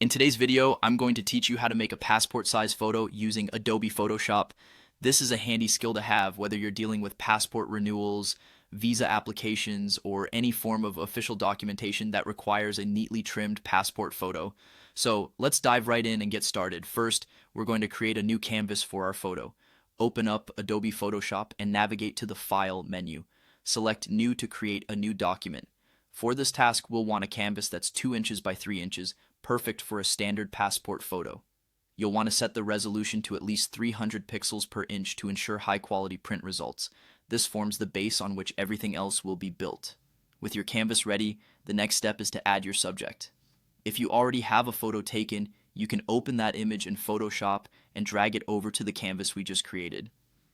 In today's video, I'm going to teach you how to make a passport-size photo using Adobe Photoshop. This is a handy skill to have whether you're dealing with passport renewals, visa applications, or any form of official documentation that requires a neatly trimmed passport photo. So let's dive right in and get started. First, we're going to create a new canvas for our photo. Open up Adobe Photoshop and navigate to the File menu. Select New to create a new document. For this task, we'll want a canvas that's 2 inches by 3 inches, perfect for a standard passport photo. You'll want to set the resolution to at least 300 pixels per inch to ensure high quality print results. This forms the base on which everything else will be built. With your canvas ready, the next step is to add your subject. If you already have a photo taken, you can open that image in Photoshop and drag it over to the canvas we just created.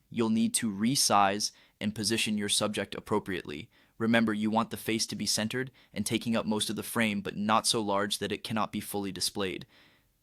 You'll need to resize and position your subject appropriately. Remember, you want the face to be centered and taking up most of the frame, but not so large that it cannot be fully displayed.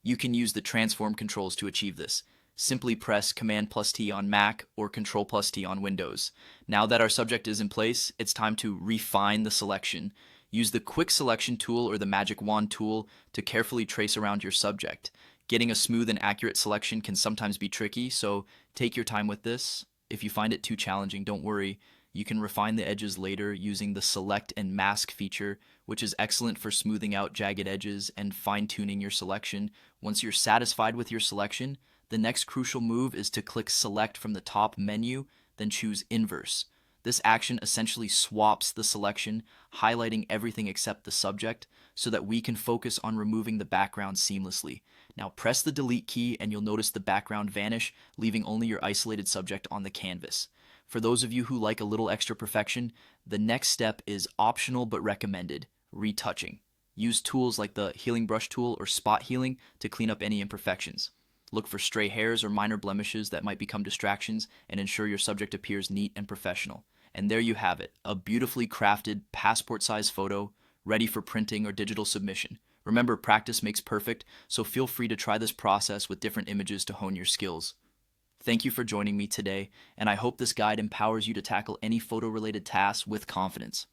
You can use the transform controls to achieve this. Simply press Command+T on Mac or Control+T on Windows. Now that our subject is in place, it's time to refine the selection. Use the Quick Selection tool or the Magic Wand tool to carefully trace around your subject. Getting a smooth and accurate selection can sometimes be tricky, so take your time with this. If you find it too challenging, don't worry. You can refine the edges later using the Select and Mask feature, which is excellent for smoothing out jagged edges and fine-tuning your selection. Once you're satisfied with your selection, the next crucial move is to click Select from the top menu, then choose Inverse. This action essentially swaps the selection, highlighting everything except the subject, so that we can focus on removing the background seamlessly. Now press the Delete key and you'll notice the background vanish, leaving only your isolated subject on the canvas. For those of you who like a little extra perfection, the next step is optional but recommended: retouching. Use tools like the healing brush tool or spot healing to clean up any imperfections. Look for stray hairs or minor blemishes that might become distractions and ensure your subject appears neat and professional. And there you have it, a beautifully crafted passport-size photo ready for printing or digital submission. Remember, practice makes perfect, so feel free to try this process with different images to hone your skills. Thank you for joining me today, and I hope this guide empowers you to tackle any photo-related tasks with confidence.